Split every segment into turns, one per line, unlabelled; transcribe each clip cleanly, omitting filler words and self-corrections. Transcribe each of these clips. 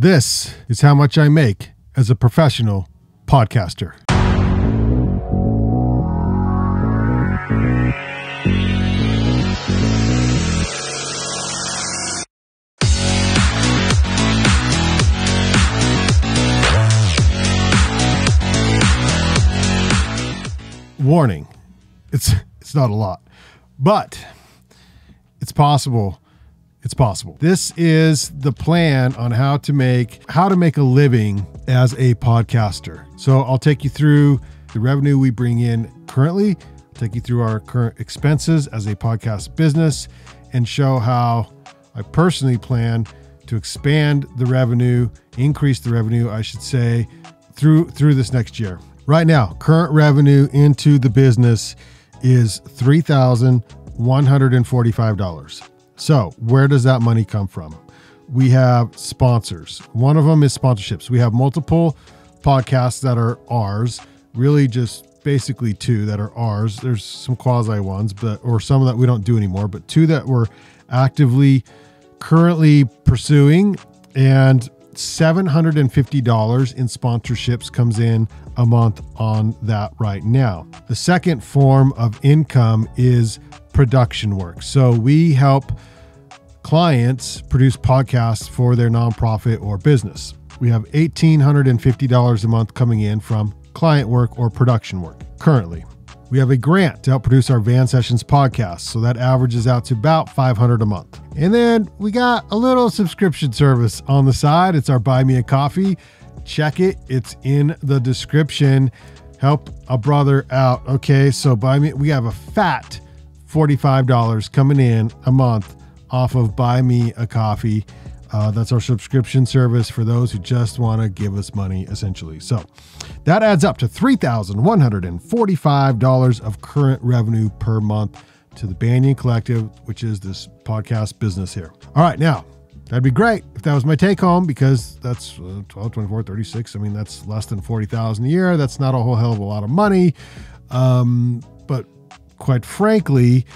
This is how much I make as a professional podcaster. Warning, it's not a lot, but it's possible. It's possible. This is the plan on how to make a living as a podcaster. So I'll take you through the revenue we bring in currently, take you through our current expenses as a podcast business, and show how I personally plan to expand the revenue, increase the revenue, I should say, through this next year. Right now, current revenue into the business is $3,145. So where does that money come from? We have sponsors. One of them is sponsorships. We have multiple podcasts that are ours, really just basically two that are ours. There's some quasi ones, or some that we don't do anymore, but two that we're actively currently pursuing, and $750 in sponsorships comes in a month on that right now. The second form of income is production work. So we help clients produce podcasts for their nonprofit or business. We have $1,850 a month coming in from client work or production work currently. We have a grant to help produce our Van Sessions podcast. So that averages out to about $500 a month. And then we got a little subscription service on the side. It's our Buy Me a Coffee. Check it. It's in the description. Help a brother out. Okay. So we have a fat $45 coming in a month off of Buy Me a Coffee. That's our subscription service for those who just want to give us money, essentially. So that adds up to $3,145 of current revenue per month to the Banyan Collective, which is this podcast business here. All right, now that'd be great if that was my take home, because that's 12, 24, 36. I mean, that's less than $40,000 a year. That's not a whole hell of a lot of money. But quite frankly,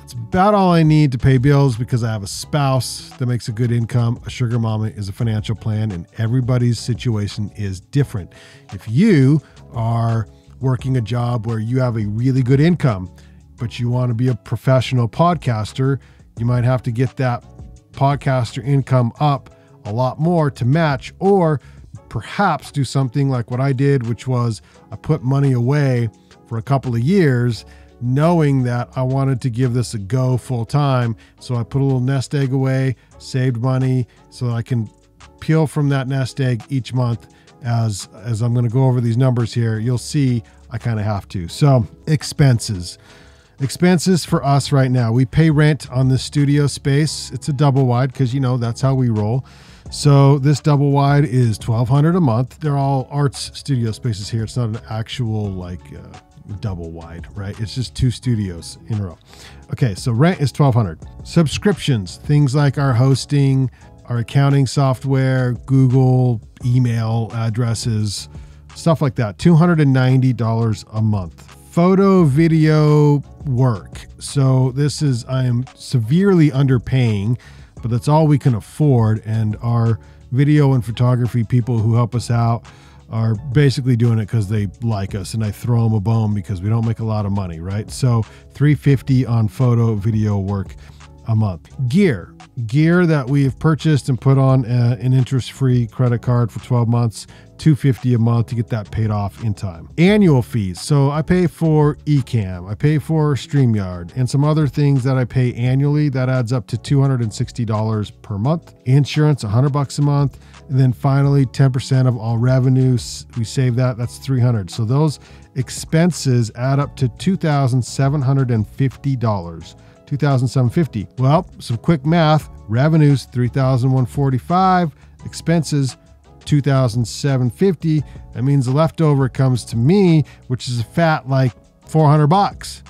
it's about all I need to pay bills, because I have a spouse that makes a good income. A sugar mama is a financial plan, and everybody's situation is different. If you are working a job where you have a really good income, but you want to be a professional podcaster, you might have to get that podcaster income up a lot more to match, or perhaps do something like what I did, which was I put money away for a couple of years, knowing that I wanted to give this a go full time. So I put a little nest egg away, saved money so that I can peel from that nest egg each month. As I'm going to go over these numbers here, you'll see I kind of have to. So expenses for us right now. We pay rent on this studio space. It's a double wide because, that's how we roll. So this double wide is $1,200 a month. They're all arts studio spaces here. It's not an actual double wide, right? It's just two studios in a row. Okay, so rent is $1,200. Subscriptions, things like our hosting, our accounting software, Google, email addresses, stuff like that, $290 a month. Photo, video work. So I am severely underpaying, but that's all we can afford. And our video and photography people who help us out are basically doing it because they like us, and I throw them a bone because we don't make a lot of money, right? So $350 on photo, video work a month. Gear that we have purchased and put on an interest-free credit card for 12 months, $250 a month to get that paid off in time. Annual fees. So I pay for Ecamm, I pay for StreamYard, and some other things that I pay annually. That adds up to $260 per month. Insurance, $100 a month. And then finally, 10% of all revenues, we save that. That's $300. So those expenses add up to $2,750. $2,750. Well, some quick math. Revenues, $3,145. Expenses, $2,750. That means the leftover comes to me, which is a fat $400.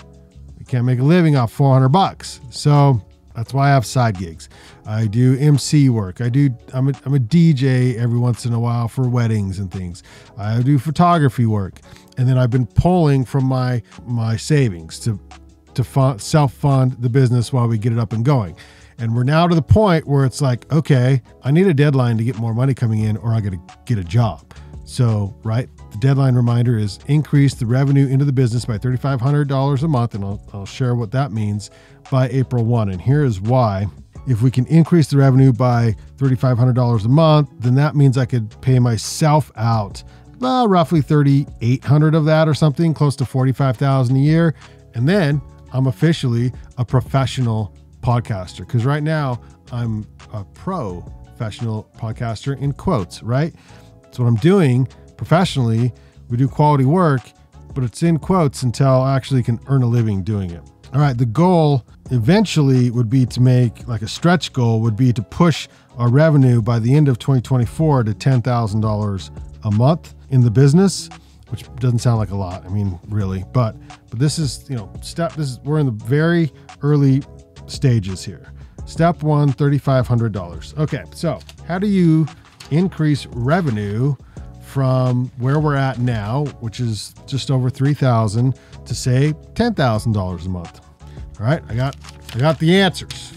We can't make a living off $400. So that's why I have side gigs. I do MC work. I'm a DJ every once in a while for weddings and things. I do photography work. And then I've been pulling from my savings to self-fund the business while we get it up and going. And we're now to the point where it's like, okay, I need a deadline to get more money coming in or I got to get a job. So, right, the deadline reminder is increase the revenue into the business by $3,500 a month. And I'll share what that means by April 1. And here is why. If we can increase the revenue by $3,500 a month, then that means I could pay myself out roughly $3,800 of that or something, close to $45,000 a year. And then I'm officially a professional podcaster, because right now I'm a professional podcaster in quotes, right? That's what I'm doing professionally. We do quality work, but it's in quotes until I actually can earn a living doing it. All right, the goal eventually would be to make, like a stretch goal would be to push our revenue by the end of 2024 to $10,000 a month in the business, which doesn't sound like a lot. I mean, really, but this is, we're in the very early stages here. Step one, $3,500. Okay, so how do you increase revenue from where we're at now, which is just over $3,000 to say $10,000 a month? All right, I got the answers.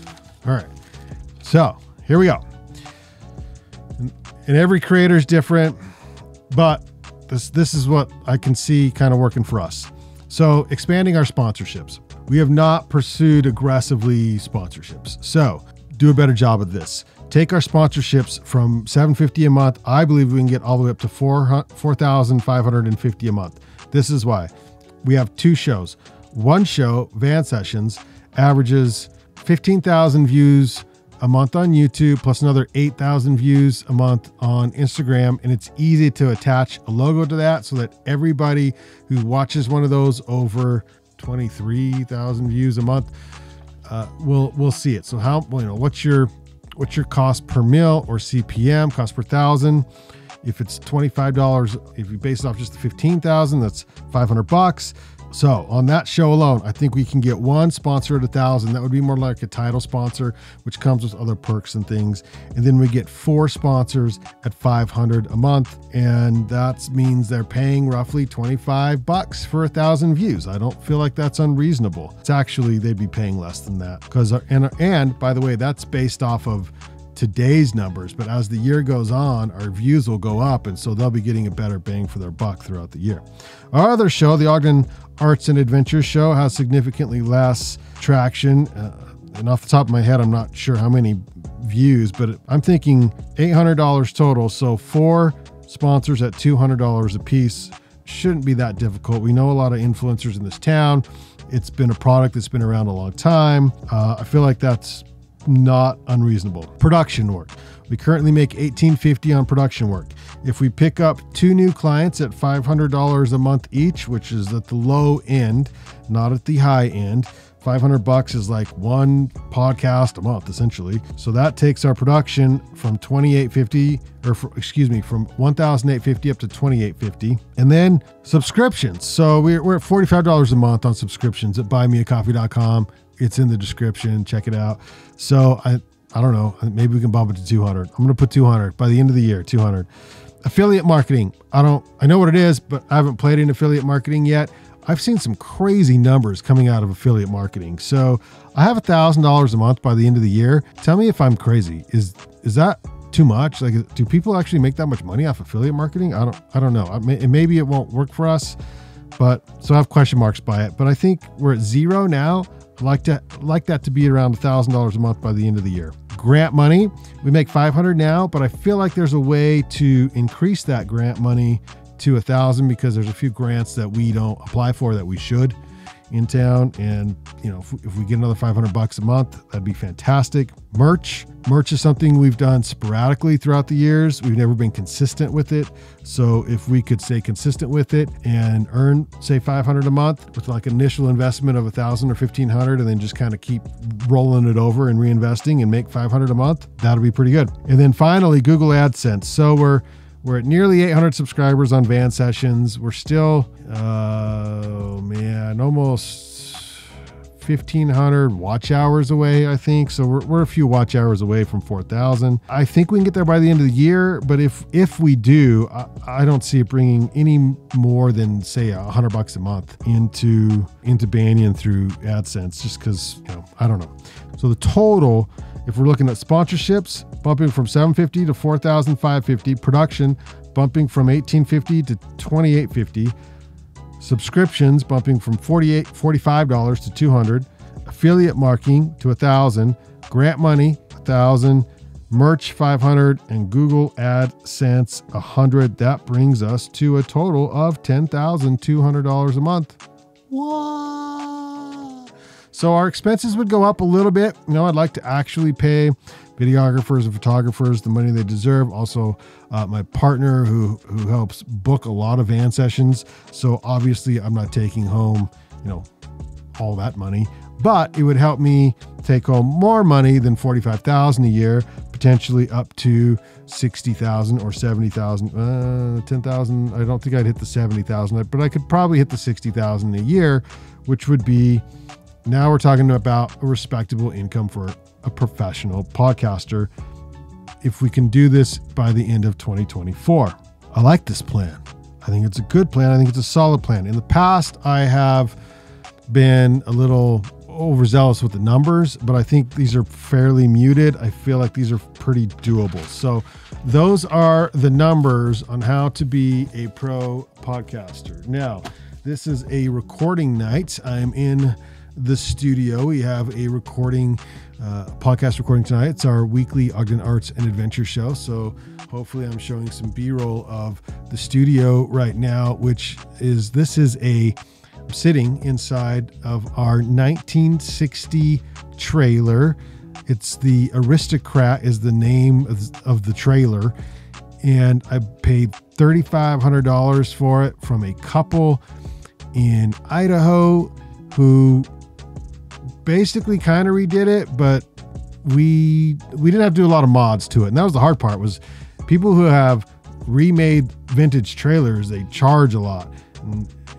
All right, so here we go. And every creator is different, but this is what I can see kind of working for us. So expanding our sponsorships. We have not pursued aggressively sponsorships. So do a better job of this. Take our sponsorships from $750 a month. I believe we can get all the way up to $4,550 a month. This is why. We have two shows. One show, Van Sessions, averages 15,000 views a month on YouTube, plus another 8,000 views a month on Instagram. And it's easy to attach a logo to that so that everybody who watches one of those over 23,000 views a month will see it. So what's your cost per mil or CPM, cost per thousand? If it's $25, if you base it off just the 15,000, that's $500. So on that show alone, I think we can get one sponsor at $1,000. That would be more like a title sponsor, which comes with other perks and things. And then we get 4 sponsors at $500 a month. And that means they're paying roughly $25 for 1,000 views. I don't feel like that's unreasonable. It's actually, they'd be paying less than that because, and by the way, that's based off of today's numbers, but as the year goes on, our views will go up, and so they'll be getting a better bang for their buck throughout the year. Our other show, the Ogden Arts and Adventures show, has significantly less traction, and off the top of my head, I'm not sure how many views, but I'm thinking $800 total, so 4 sponsors at $200 a piece shouldn't be that difficult. We know a lot of influencers in this town. It's been a product that's been around a long time. I feel like that's not unreasonable. Production work. We currently make $1,850 on production work. If we pick up 2 new clients at $500 a month each, which is at the low end, not at the high end, $500 is like 1 podcast a month, essentially. So that takes our production from $2,850, from $1,850 up to $2,850. And then subscriptions. So we're at $45 a month on subscriptions at buymeacoffee.com. It's in the description. Check it out. So I don't know. Maybe we can bump it to 200. I'm going to put 200 by the end of the year, 200. Affiliate marketing. I know what it is, but I haven't played in affiliate marketing yet. I've seen some crazy numbers coming out of affiliate marketing. So I have $1,000 a month by the end of the year. Tell me if I'm crazy. Is that too much? Like, do people actually make that much money off affiliate marketing? I don't know. Maybe it won't work for us, but so I have question marks by it. But I think we're at 0 now. I'd like that to be around $1,000 a month by the end of the year. Grant money, we make $500 now, but I feel like there's a way to increase that grant money to $1,000 because there's a few grants that we don't apply for that we should in town. And if we get another $500 a month, that'd be fantastic. Merch is something we've done sporadically throughout the years. We've never been consistent with it. So if we could stay consistent with it and earn, say, $500 a month with like an initial investment of $1,000 or $1,500, and then just kind of keep rolling it over and reinvesting and make $500 a month, that'll be pretty good. And then finally, Google AdSense. So we're at nearly 800 subscribers on Van Sessions. We're still, almost 1,500 watch hours away, I think. So we're a few watch hours away from 4,000. I think we can get there by the end of the year, but if we do, I don't see it bringing any more than, say, $100 a month into Banyan through AdSense, just because, I don't know. So the total If we're looking at sponsorships, bumping from $750 to $4,550, production bumping from $1,850 to $2,850, subscriptions bumping from $45 to $200, affiliate marketing to $1,000, grant money $1,000, merch $500, and Google AdSense $100. That brings us to a total of $10,200 a month. What? So our expenses would go up a little bit. You know, I'd like to actually pay videographers and photographers the money they deserve. Also, my partner who helps book a lot of van sessions. So obviously I'm not taking home, you know, all that money, but it would help me take home more money than $45,000 a year, potentially up to $60,000 or $70,000, $10,000. I don't think I'd hit the $70,000, but I could probably hit the $60,000 a year, which would be, now we're talking about a respectable income for a professional podcaster if we can do this by the end of 2024. I like this plan. I think it's a good plan. I think it's a solid plan. In the past, I have been a little overzealous with the numbers, but I think these are fairly muted. I feel like these are pretty doable. So those are the numbers on how to be a pro podcaster. Now, this is a recording night. I'm in the studio. We have a recording, podcast recording tonight. It's our weekly Ogden Arts and Adventure show. So hopefully I'm showing some B-roll of the studio right now, I'm sitting inside of our 1960 trailer. It's the Aristocrat is the name of the trailer. And I paid $3,500 for it from a couple in Idaho who basically kind of redid it, but we didn't have to do a lot of mods to it. And that was the hard part, was people who have remade vintage trailers, they charge a lot.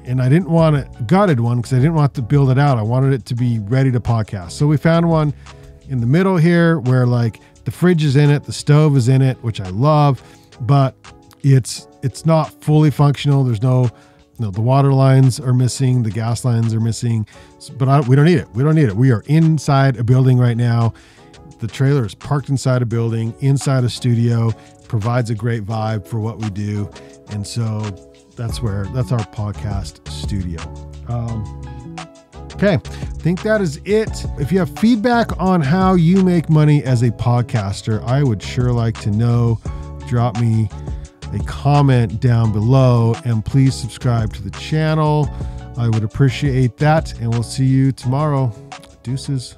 And I didn't want a gutted one because I didn't want to build it out. I wanted it to be ready to podcast. So we found one in the middle here where like the fridge is in it, the stove is in it, which I love, but it's not fully functional. There's no, the water lines are missing, the gas lines are missing, but we don't need it. We don't need it. We are inside a building right now. The trailer is parked inside a building, inside a studio, provides a great vibe for what we do. And so that's our podcast studio. Okay, I think that is it. If you have feedback on how you make money as a podcaster, I would sure like to know. Drop me a comment down below and please subscribe to the channel. I would appreciate that, and we'll see you tomorrow. Deuces.